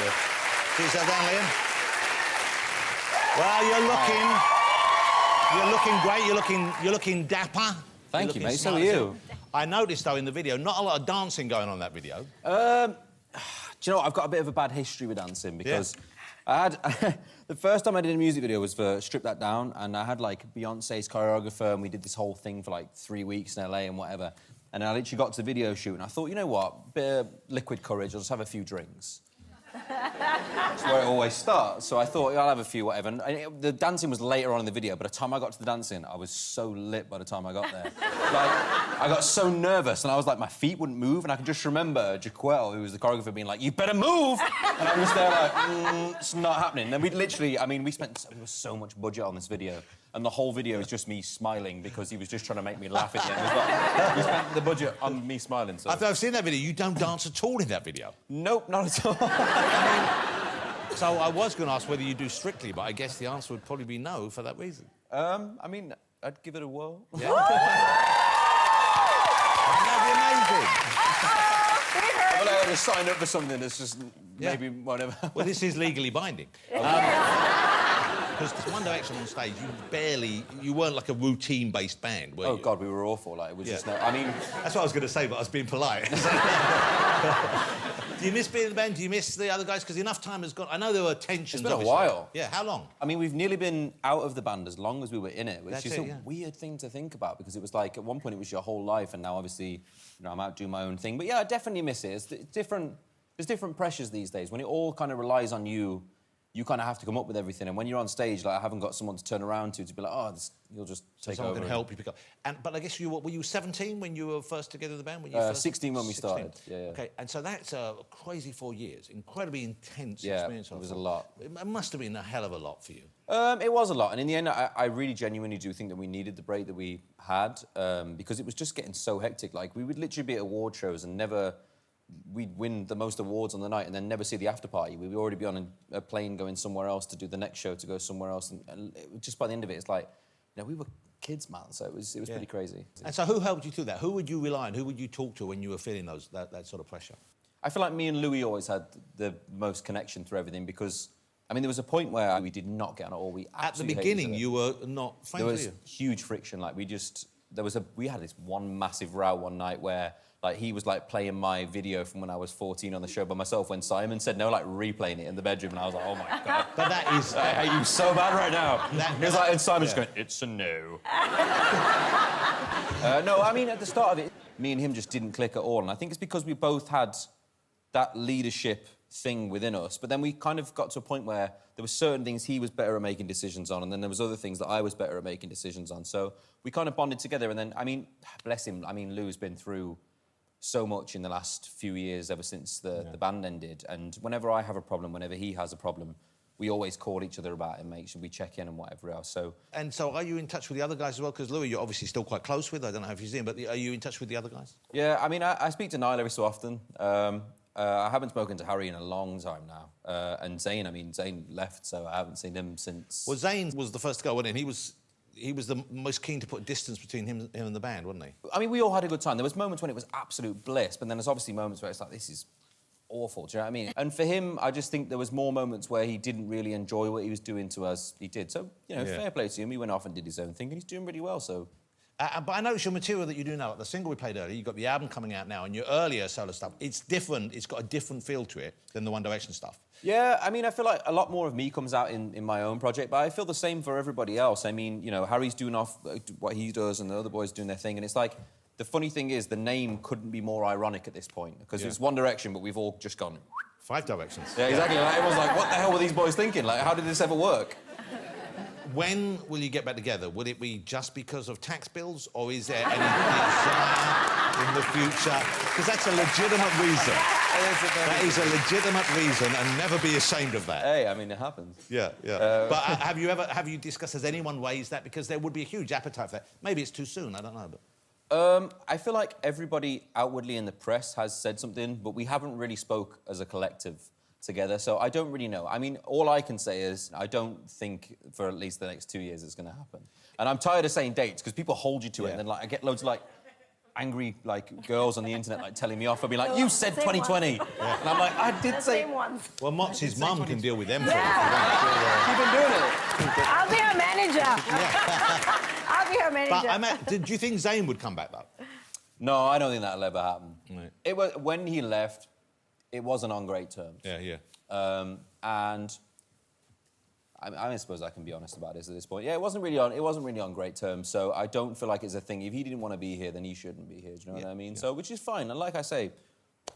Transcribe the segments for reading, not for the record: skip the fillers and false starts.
you. Sit yourself down, Liam. Well, you're looking great. You're looking dapper. Thank you, mate. So are you. I noticed, though, in the video, not a lot of dancing going on in that video. Do you know what? I've got a bit of a bad history with dancing because I had... the first time I did a music video was for Strip That Down, and I had, like, Beyonce's choreographer, and we did this whole thing for, like, 3 weeks in LA and whatever. And I literally got to the video shoot, and I thought, you know what? Bit of liquid courage, I'll just have a few drinks. That's where it always starts. So I thought, yeah, I'll have a few, whatever. And the dancing was later on in the video, but by the time I got to the dancing, I was so lit by the time I got there. Like, I got so nervous, and I was like, my feet wouldn't move, and I can just remember Jaquel, who was the choreographer, being like, you better move! And I was there like, it's not happening. And we literally, I mean, we spent so much budget on this video, and the whole video is just me smiling because he was just trying to make me laugh at the end. It was like, we spent the budget on me smiling, so... I've seen that video. You don't dance at all in that video. Nope, not at all. I mean, so I was going to ask whether you do Strictly, but I guess the answer would probably be no for that reason. I mean, I'd give it a whirl. Yeah. That'd be amazing. I feel like I just signed up for something that's just maybe whatever. Well, this is legally binding. Because One Direction on stage, you weren't like a routine-based band, were you? Oh, God, we were awful. Like, it was just no... I mean... That's what I was going to say, but I was being polite. Do you miss being in the band? Do you miss the other guys? Because enough time has gone... I know there were tensions, It's been a while. Yeah, how long? I mean, we've nearly been out of the band as long as we were in it, which That's is a weird thing to think about, because it was like, at one point, it was your whole life, and now, obviously, you know, I'm out doing my own thing. But, yeah, I definitely miss it. It's different... There's different pressures these days. When it all kind of relies on you, you kind of have to come up with everything. And when you're on stage, like, I haven't got someone to turn around to be like, oh, you'll just take someone over. Can help you pick up. But I guess were you 17 when you were first together in the band? When you 16 when we started, yeah. OK, and so that's a crazy 4 years, incredibly intense experience. Yeah, it was a lot. It must have been a hell of a lot for you. It was a lot, and in the end, I really genuinely do think that we needed the break that we had, because it was just getting so hectic. Like, we would literally be at award shows and never... We'd win the most awards on the night and then never see the after party. We would already be on a plane going somewhere else to do the next show, to go somewhere else. And just by the end of it, it's like, you know, we were kids, man, so it was pretty crazy. And so who helped you through that? Who would you rely on? Who would you talk to when you were feeling that sort of pressure? I feel like me and Louis always had the most connection through everything because, I mean, there was a point where we did not get on at all. We at the beginning, you were not friends, there was huge friction. Like, we had this one massive row one night where... Like, he was, like, playing my video from when I was 14 on the show by myself when Simon said no, like, replaying it in the bedroom, and I was like, oh, my God. But that is... I hate you so bad right now. He was like, and Simon's going, it's a no. No, I mean, at the start of it, me and him just didn't click at all, and I think it's because we both had that leadership thing within us, but then we kind of got to a point where there were certain things he was better at making decisions on, and then there was other things that I was better at making decisions on, so we kind of bonded together, and then, I mean, bless him, I mean, Lou's been through... so much in the last few years, ever since the band ended. And whenever I have a problem, whenever he has a problem, we always call each other about it and make sure we check in and whatever else. So. And so are you in touch with the other guys as well? Because Louis, you're obviously still quite close with. I don't know if you've seen him, but are you in touch with the other guys? Yeah, I mean, I speak to Niall every so often. I haven't spoken to Harry in a long time now. And Zayn, I mean, Zayn left, so I haven't seen him since... Well, Zayn was the first to go, wasn't he? He was the most keen to put distance between him and the band, wasn't he? I mean, we all had a good time. There was moments when it was absolute bliss, but then there's obviously moments where it's like, this is awful, do you know what I mean? And for him, I just think there was more moments where he didn't really enjoy what he was doing to us. He did. So, you know, fair play to him. He went off and did his own thing, and he's doing really well, so... But I noticed your material that you do now, like the single we played earlier, you've got the album coming out now, and your earlier solo stuff, it's different, it's got a different feel to it than the One Direction stuff. Yeah, I mean, I feel like a lot more of me comes out in my own project, but I feel the same for everybody else. I mean, you know, Harry's doing off what he does, and the other boys doing their thing, and it's like, the funny thing is, the name couldn't be more ironic at this point, because it's One Direction, but we've all just gone... 5 directions. Yeah, exactly. Like, everyone's like, what the hell were these boys thinking? Like, how did this ever work? When will you get back together? Would it be just because of tax bills, or is there any desire in the future? Because that's a legitimate reason. That is a legitimate reason, and never be ashamed of that. Hey, I mean, it happens. Yeah. But have you discussed, has anyone raised that? Because there would be a huge appetite for that. Maybe it's too soon, I don't know, but... I feel like everybody outwardly in the press has said something, but we haven't really spoke as a collective together, so I don't really know. I mean, all I can say is I don't think for at least the next 2 years it's going to happen. And I'm tired of saying dates, because people hold you to it, and then, like, I get loads of, like... angry, like, girls on the internet, like, telling me off. I'd be like, you said 2020. And I'm like, I did say... Well, Mott's mum can deal with them. You've been doing it. I'll be her manager. I'll be her manager. But do you think Zayn would come back, though? No, I don't think that'll ever happen. Right. It was, when he left, it wasn't on great terms. Yeah. And I suppose I can be honest about this at this point. Yeah, it wasn't really on great terms. So I don't feel like it's a thing. If he didn't want to be here, then he shouldn't be here. Do you know what I mean? Yeah. So, which is fine. And like I say,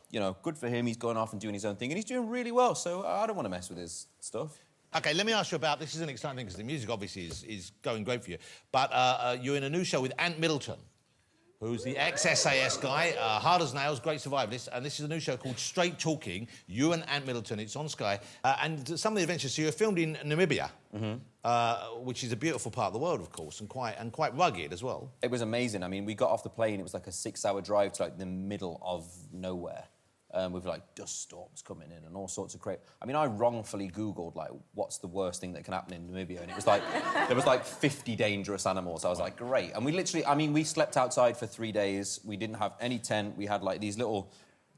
you know, good for him. He's going off and doing his own thing, and he's doing really well. So I don't want to mess with his stuff. OK, let me ask you about... This is an exciting thing, because the music, obviously, is going great for you. But you're in a new show with Ant Middleton, who's the ex-SAS guy, hard as nails, great survivalist, and this is a new show called Straight Talking, you and Ant Middleton. It's on Sky. And some of the adventures, so you're filmed in Namibia, which is a beautiful part of the world, of course, and quite rugged as well. It was amazing. I mean, we got off the plane, it was like a 6-hour drive to, like, the middle of nowhere. With, like, dust storms coming in and all sorts of crazy... I mean, I wrongfully Googled, like, what's the worst thing that can happen in Namibia? And it was like, there was, like, 50 dangerous animals. I was like, great. And we literally... I mean, we slept outside for 3 days. We didn't have any tent. We had, like, these little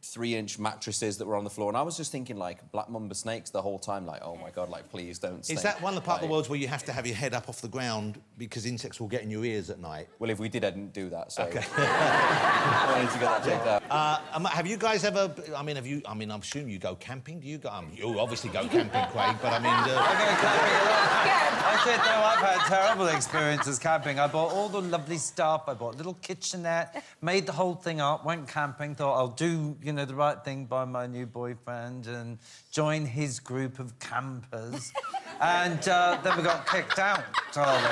3-inch mattresses that were on the floor. And I was just thinking, like, black mamba snakes the whole time. Like, oh, my God, like, please don't stay. Is that one of the part of the world where you have to have your head up off the ground because insects will get in your ears at night? Well, if we did, I didn't do that, so... OK. I wanted to get that checked out. Have you guys ever... I mean, I'm assuming you go camping. Do you go... you obviously go camping, Craig, but I mean... I go camping a lot. I said, no, I've had terrible experiences camping. I bought all the lovely stuff. I bought a little kitchenette, made the whole thing up, went camping, thought I'll do, you know, the right thing by my new boyfriend and join his group of campers. And then we got kicked out, darling.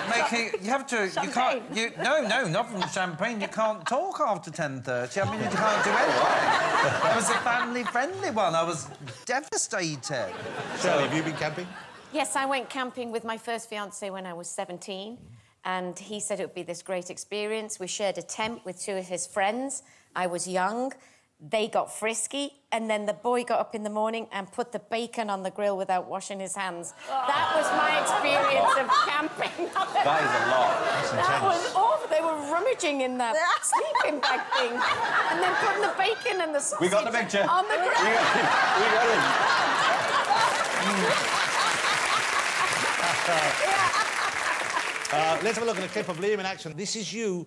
But you have to... Champagne. You can't... No, not from champagne. You can't talk after 10:30. I mean, you can't do anything. It was a family-friendly one. I was devastated. Shirley, have you been camping? Yes, I went camping with my first fiancé when I was 17, and he said it would be this great experience. We shared a tent with 2 of his friends. I was young. They got frisky, and then the boy got up in the morning and put the bacon on the grill without washing his hands. That was my experience of camping. That is a lot. That was awful. They were rummaging in that sleeping bag thing, and then putting the bacon and the sausage We got the picture. on the grill. We got it. Let's have a look at a clip of Liam in action. This is you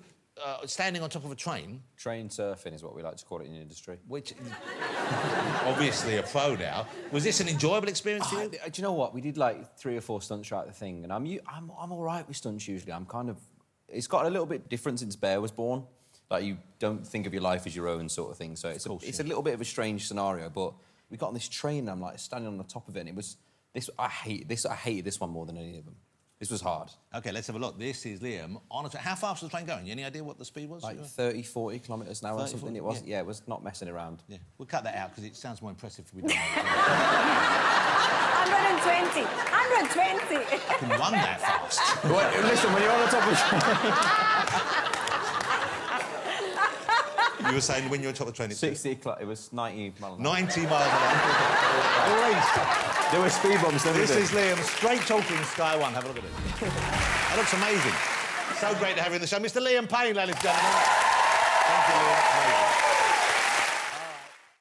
standing on top of a train. Train surfing is what we like to call it in the industry. Which... obviously a pro now. Was this an enjoyable experience for you? Do you know what? We did, like, 3 or 4 stunts throughout the thing, and I'm all right with stunts usually. I'm kind of... It's got a little bit different since Bear was born. Like, you don't think of your life as your own sort of thing, so it's a little bit of a strange scenario, but we got on this train, and I'm, like, standing on the top of it, and it was... I hated this one more than any of them. This was hard. OK, let's have a look. This is Liam on a train. How fast was the train going? Any idea what the speed was? Like 30, 40 kilometres an hour or something. It wasn't... Yeah, it was not messing around. Yeah. We'll cut that out, because it sounds more impressive if we don't know. 120. 120. I can run that fast. Wait, listen, when you're on the top of the train... You were saying when you're on top of the train... 60 o'clock, it was 90 miles an hour. 90 miles an hour. Great. There were speed bumps. This is Liam, Straight Talking, Sky One. Have a look at it. That looks amazing. So great to have you on the show. Mr. Liam Payne, ladies and gentlemen. Thank you, Liam. Amazing.